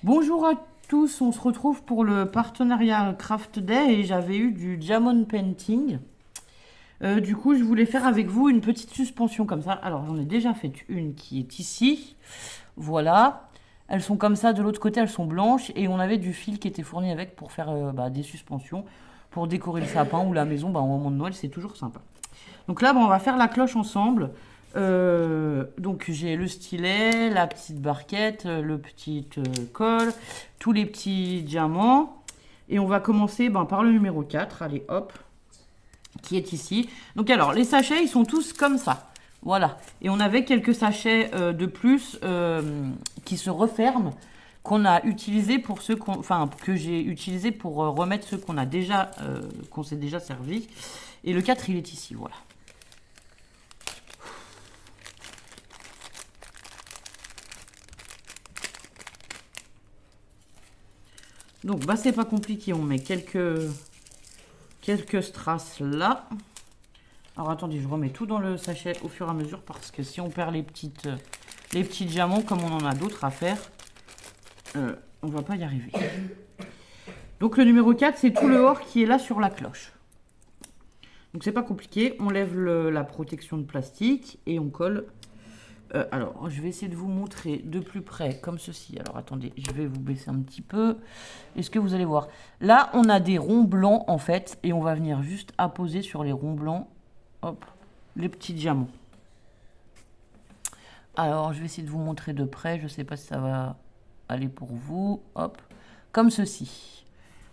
Bonjour à tous, on se retrouve pour le partenariat Craft Day et j'avais eu du diamond painting. Du coup, je voulais faire avec vous une petite suspension comme ça. Alors, j'en ai déjà fait une qui est ici. Voilà. Elles sont comme ça, de l'autre côté, elles sont blanches et on avait du fil qui était fourni avec pour faire des suspensions, pour décorer le sapin ou la maison au moment de Noël, c'est toujours sympa. Donc là, on va faire la cloche ensemble. Donc j'ai le stylet, la petite barquette, le petit colle, tous les petits diamants. Et on va commencer par le numéro 4. Allez, hop, qui est ici. Donc alors, les sachets, ils sont tous comme ça. Voilà. Et on avait quelques sachets de plus qui se referment, qu'on a utilisé pour ceux que j'ai utilisé pour remettre ceux qu'on a déjà, qu'on s'est déjà servi. Et le 4, il est ici, voilà. Donc, c'est pas compliqué. On met quelques strass là. Alors, attendez, je remets tout dans le sachet au fur et à mesure parce que si on perd les petits diamants, comme on en a d'autres à faire, on va pas y arriver. Donc, le numéro 4, c'est tout le or qui est là sur la cloche. Donc, c'est pas compliqué. On lève la protection de plastique et on colle. Alors, je vais essayer de vous montrer de plus près, comme ceci. Alors, attendez, je vais vous baisser un petit peu. Est-ce que vous allez voir? Là, on a des ronds blancs, en fait, et on va venir juste apposer sur les ronds blancs, hop, les petits diamants. Alors, je vais essayer de vous montrer de près. Je ne sais pas si ça va aller pour vous. Hop, comme ceci.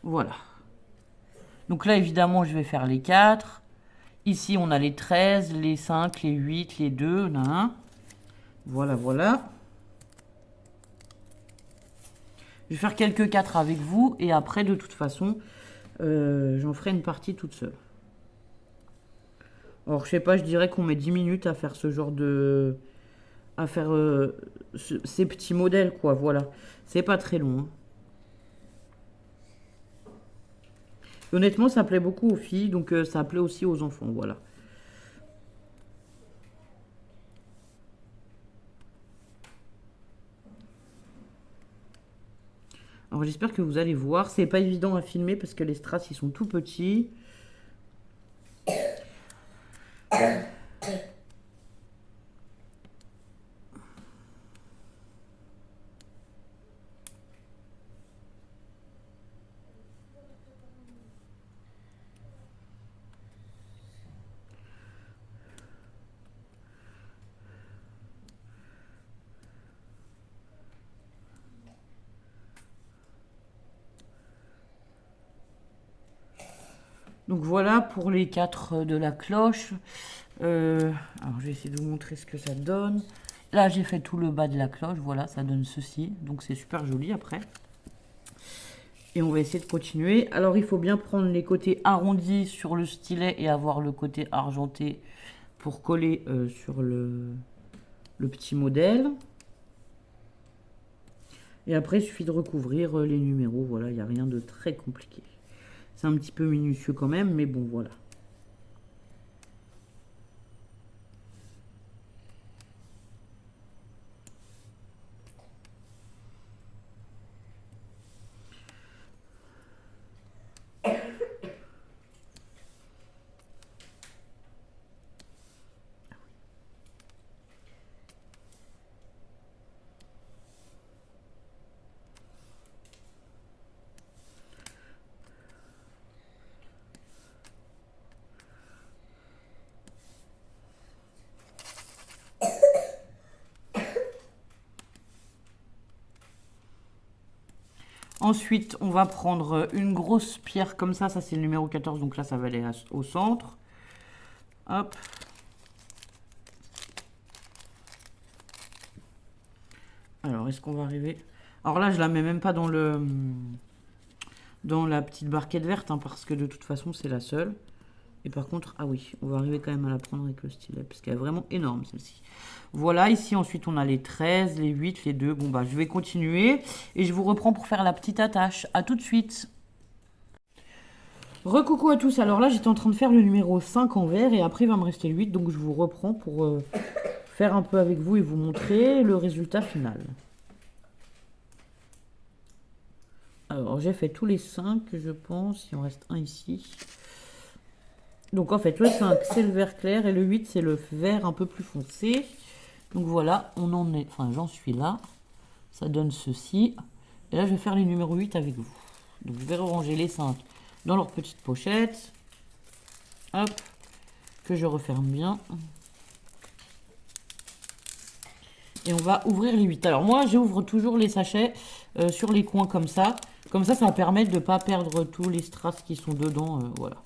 Voilà. Donc là, évidemment, je vais faire les 4. Ici, on a les 13, les 5, les 8, les 2, Voilà, voilà. Je vais faire quelques 4 avec vous et après, de toute façon, j'en ferai une partie toute seule. Alors, je sais pas, je dirais qu'on met 10 minutes à faire ce genre de... à faire ces petits modèles, quoi, voilà. C'est pas très long. Hein. Honnêtement, ça plaît beaucoup aux filles, donc ça plaît aussi aux enfants, voilà. Alors j'espère que vous allez voir. C'est pas évident à filmer parce que les strass ils sont tout petits. Donc voilà pour les 4 de la cloche. Alors je vais essayer de vous montrer ce que ça donne. Là j'ai fait tout le bas de la cloche, voilà, ça donne ceci. Donc c'est super joli après. Et on va essayer de continuer. Alors il faut bien prendre les côtés arrondis sur le stylet et avoir le côté argenté pour coller sur le petit modèle. Et après il suffit de recouvrir les numéros, voilà, il n'y a rien de très compliqué. C'est un petit peu minutieux quand même, mais bon, voilà. Ensuite, on va prendre une grosse pierre comme ça c'est le numéro 14, donc là, ça va aller au centre. Hop. Alors, est-ce qu'on va arriver? Alors là, je la mets même pas dans la petite barquette verte, parce que de toute façon, c'est la seule. Et par contre, ah oui, on va arriver quand même à la prendre avec le stylet, parce qu'elle est vraiment énorme, celle-ci. Voilà, ici, ensuite, on a les 13, les 8, les 2. Bon, je vais continuer, et je vous reprends pour faire la petite attache. À tout de suite. Recoucou à tous, alors là, j'étais en train de faire le numéro 5 en vert, et après, il va me rester le 8, donc je vous reprends pour faire un peu avec vous et vous montrer le résultat final. Alors, j'ai fait tous les 5, je pense. Il en reste un ici. Donc, en fait, le 5, c'est le vert clair. Et le 8, c'est le vert un peu plus foncé. Donc, voilà, on en est... Enfin, j'en suis là. Ça donne ceci. Et là, je vais faire les numéros 8 avec vous. Donc, je vais ranger les 5 dans leur petite pochette. Hop. Que je referme bien. Et on va ouvrir les 8. Alors, moi, j'ouvre toujours les sachets sur les coins comme ça. Comme ça va permettre de ne pas perdre tous les strass qui sont dedans. Voilà.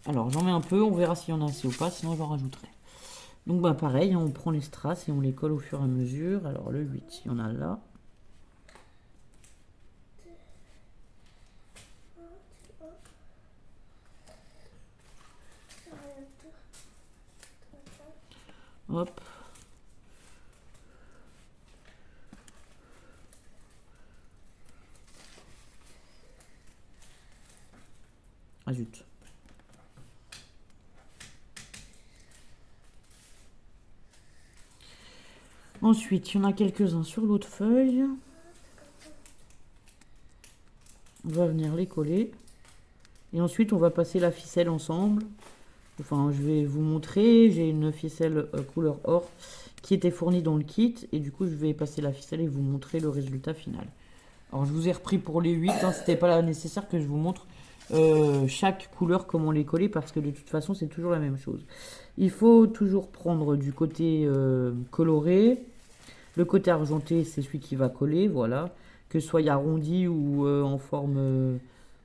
Alors, j'en mets un peu. On verra s'il y en a assez ou pas. Sinon, j'en rajouterai. Donc, bah, pareil, on prend les strass et on les colle au fur et à mesure. Alors, le 8, il y en a là. Hop. Ah zut. Ensuite, il y en a quelques-uns sur l'autre feuille. On va venir les coller. Et ensuite, on va passer la ficelle ensemble. Enfin, je vais vous montrer. J'ai une ficelle couleur or qui était fournie dans le kit. Et du coup, je vais passer la ficelle et vous montrer le résultat final. Alors, je vous ai repris pour les 8. Hein, c'était pas nécessaire que je vous montre chaque couleur, comment les coller. Parce que de toute façon, c'est toujours la même chose. Il faut toujours prendre du côté coloré. Le côté argenté, c'est celui qui va coller. Voilà. Que ce soit arrondi ou en forme...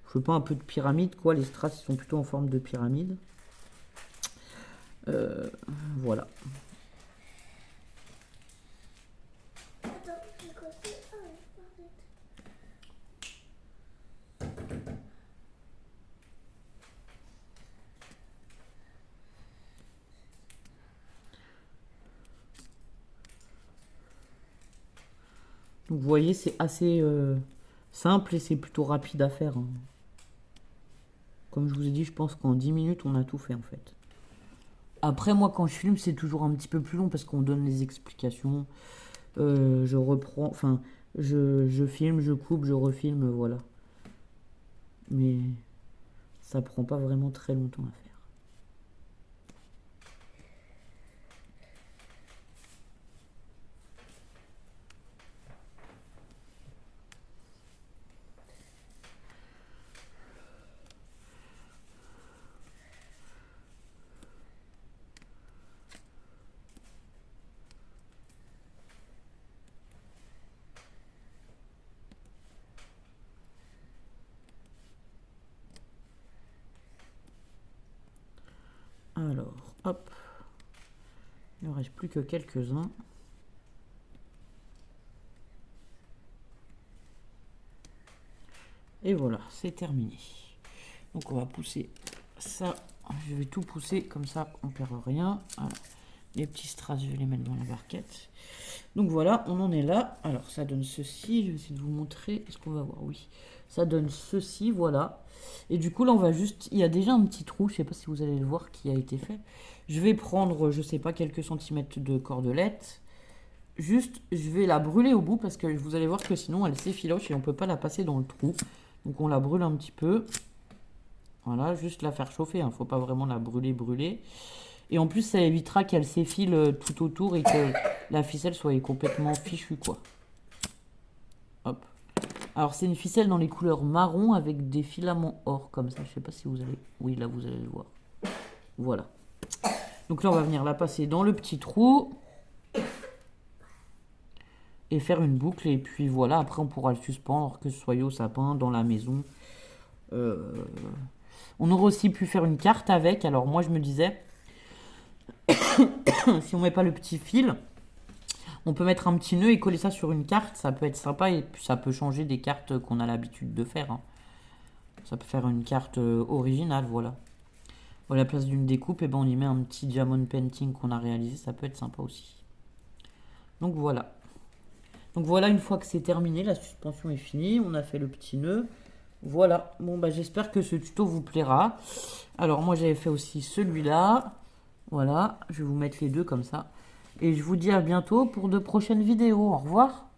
je veux pas un peu de pyramide, quoi. Les strass sont plutôt en forme de pyramide. Voilà. Donc vous voyez, c'est assez simple et c'est plutôt rapide à faire. Hein. Comme je vous ai dit, je pense qu'en 10 minutes, on a tout fait en fait. Après, moi, quand je filme, c'est toujours un petit peu plus long parce qu'on donne les explications. Je reprends, enfin, je filme, je coupe, je refilme, voilà. Mais ça prend pas vraiment très longtemps à faire. Alors, hop. Il ne reste plus que quelques-uns. Et voilà, c'est terminé. Donc on va pousser ça. Je vais tout pousser comme ça, on ne perd rien. Alors, les petits strass, je vais les mettre dans la barquette. Donc voilà, on en est là. Alors ça donne ceci. Je vais essayer de vous montrer. Est-ce qu'on va voir? Oui. Ça donne ceci, voilà. Et du coup là, on va juste... Il y a déjà un petit trou, je ne sais pas si vous allez le voir, qui a été fait. Je vais prendre, je sais pas, quelques centimètres de cordelette. Juste, je vais la brûler au bout parce que vous allez voir que sinon elle s'effiloche et on ne peut pas la passer dans le trou. Donc on la brûle un petit peu. Voilà, juste la faire chauffer, hein. Faut pas vraiment la brûler. Et en plus, ça évitera qu'elle s'effile tout autour et que la ficelle soit complètement fichue, quoi. Hop. Alors c'est une ficelle dans les couleurs marron avec des filaments or comme ça. Je sais pas si vous allez... Oui, là vous allez le voir. Voilà. Donc là, on va venir la passer dans le petit trou. Et faire une boucle. Et puis voilà, après on pourra le suspendre, que ce soit au sapin, dans la maison. On aurait aussi pu faire une carte avec. Alors moi je me disais, si on met pas le petit fil, on peut mettre un petit nœud et coller ça sur une carte. Ça peut être sympa et ça peut changer des cartes qu'on a l'habitude de faire. Hein. Ça peut faire une carte originale, voilà. À la place d'une découpe, et ben on y met un petit diamond painting qu'on a réalisé. Ça peut être sympa aussi. Donc voilà. Donc voilà, une fois que c'est terminé, la suspension est finie. On a fait le petit nœud. Voilà. Bon, bah j'espère que ce tuto vous plaira. Alors moi j'avais fait aussi celui-là. Voilà, je vais vous mettre les deux comme ça. Et je vous dis à bientôt pour de prochaines vidéos. Au revoir.